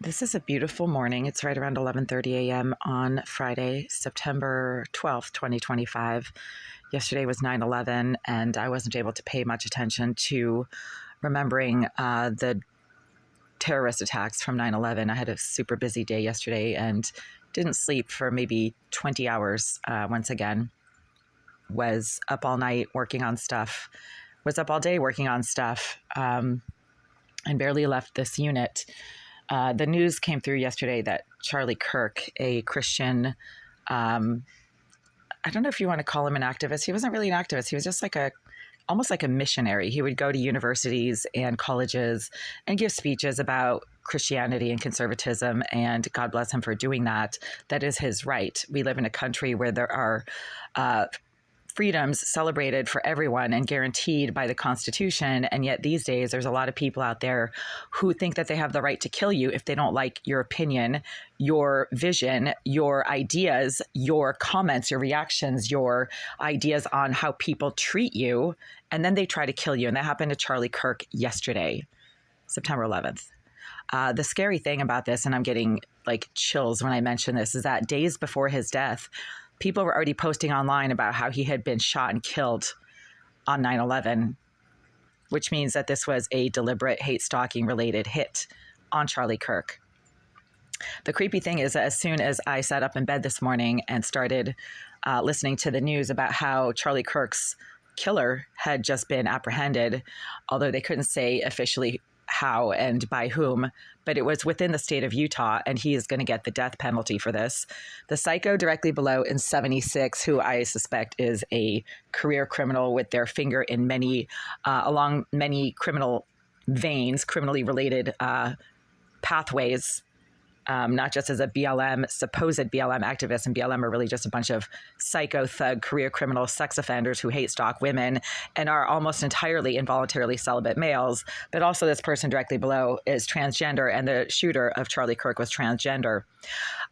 This is a beautiful morning. It's right around 11:30 a.m. on Friday, September 12th, 2025. Yesterday was 9/11, and I wasn't able to pay much attention to remembering the terrorist attacks from 9/11. I had a super busy day yesterday and didn't sleep for maybe 20 hours once again. Was up all night working on stuff, was up all day working on stuff, and barely left this unit. The news came through yesterday that Charlie Kirk, a Christian, I don't know if you want to call him an activist. He wasn't really an activist. He was just almost like a missionary. He would go to universities and colleges and give speeches about Christianity and conservatism, and God bless him for doing that. That is his right. We live in a country where there are freedoms celebrated for everyone and guaranteed by the Constitution. And yet these days, there's a lot of people out there who think that they have the right to kill you if they don't like your opinion, your vision, your ideas, your comments, your reactions, your ideas on how people treat you. And then they try to kill you. And that happened to Charlie Kirk yesterday, September 11th. The scary thing about this, and I'm getting like chills when I mention this, is that days before his death, people were already posting online about how he had been shot and killed on 9/11, which means that this was a deliberate hate stalking related hit on Charlie Kirk. The creepy thing is that as soon as I sat up in bed this morning and started listening to the news about how Charlie Kirk's killer had just been apprehended, although they couldn't say officially how and by whom, but it was within the state of Utah, and he is going to get the death penalty for this. The psycho directly below in 76, who I suspect is a career criminal with their finger in along many criminal veins, criminally related pathways, not just as a supposed BLM activist, and BLM are really just a bunch of psycho thug career criminal sex offenders who hate stalk women and are almost entirely involuntarily celibate males. But also this person directly below is transgender, and the shooter of Charlie Kirk was transgender.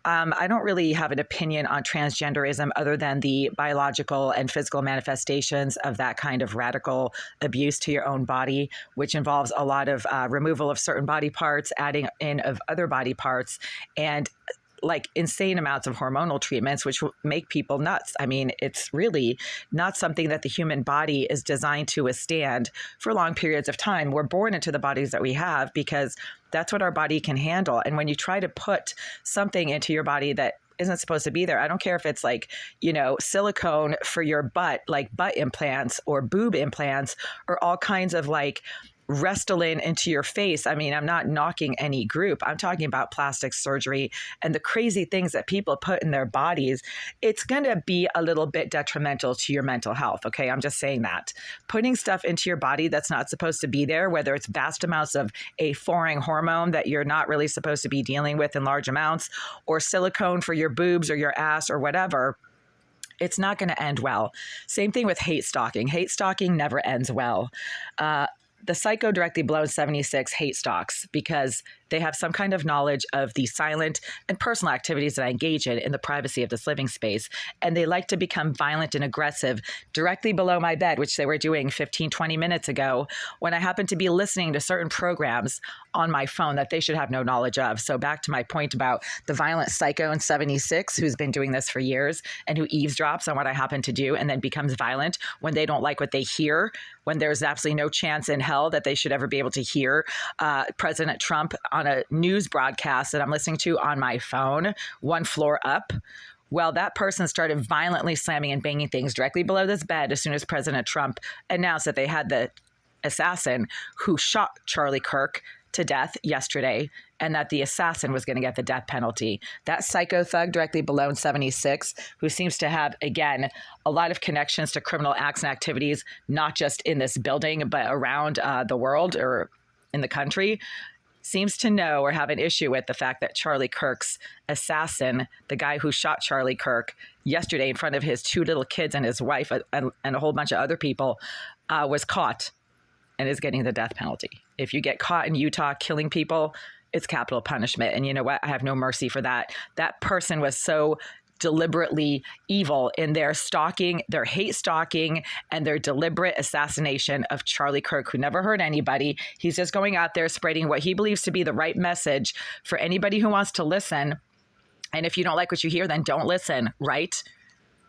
I don't really have an opinion on transgenderism other than the biological and physical manifestations of that kind of radical abuse to your own body, which involves a lot of removal of certain body parts, adding in of other body parts, and like insane amounts of hormonal treatments, which will make people nuts. I mean, it's really not something that the human body is designed to withstand for long periods of time. We're born into the bodies that we have because that's what our body can handle. And when you try to put something into your body that isn't supposed to be there, I don't care if it's silicone for your butt, like butt implants or boob implants, or all kinds of Restylane into your face. I mean, I'm not knocking any group. I'm talking about plastic surgery and the crazy things that people put in their bodies. It's going to be a little bit detrimental to your mental health. Okay. I'm just saying that. Putting stuff into your body that's not supposed to be there, whether it's vast amounts of a foreign hormone that you're not really supposed to be dealing with in large amounts, or silicone for your boobs or your ass or whatever, it's not going to end well. Same thing with hate stalking. Hate stalking never ends well. The psycho directly below 76 hate stalks because they have some kind of knowledge of the silent and personal activities that I engage in the privacy of this living space. And they like to become violent and aggressive directly below my bed, which they were doing 15, 20 minutes ago when I happened to be listening to certain programs on my phone that they should have no knowledge of. So back to my point about the violent psycho in 76 who's been doing this for years and who eavesdrops on what I happen to do and then becomes violent when they don't like what they hear, when there's absolutely no chance in hell that they should ever be able to hear President Trump on a news broadcast that I'm listening to on my phone, one floor up. Well, that person started violently slamming and banging things directly below this bed as soon as President Trump announced that they had the assassin who shot Charlie Kirk to death yesterday, and that the assassin was going to get the death penalty. That psycho thug directly below in 76, who seems to have, again, a lot of connections to criminal acts and activities, not just in this building, but around the world or in the country, seems to know or have an issue with the fact that Charlie Kirk's assassin, the guy who shot Charlie Kirk yesterday in front of his two little kids and his wife and a whole bunch of other people, was caught and is getting the death penalty. If you get caught in Utah killing people, it's capital punishment. And you know what? I have no mercy for that. That person was so deliberately evil in their stalking, their hate stalking, and their deliberate assassination of Charlie Kirk, who never hurt anybody. He's just going out there spreading what he believes to be the right message for anybody who wants to listen. And if you don't like what you hear, then don't listen, right?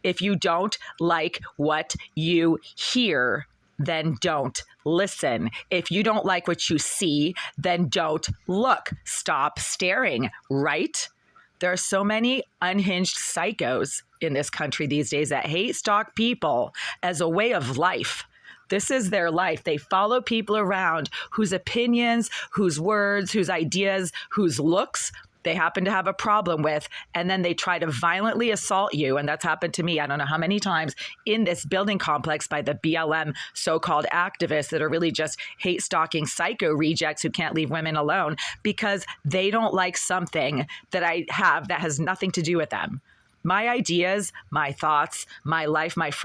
If you don't like what you hear, then don't listen. If you don't like what you see, then don't look. Stop staring, right? There are so many unhinged psychos in this country these days that hate stalk people as a way of life. This is their life. They follow people around whose opinions, whose words, whose ideas, whose looks they happen to have a problem with, and then they try to violently assault you. And that's happened to me, I don't know how many times, in this building complex by the BLM so-called activists that are really just hate stalking psycho rejects who can't leave women alone because they don't like something that I have that has nothing to do with them. My ideas, my thoughts, my life, my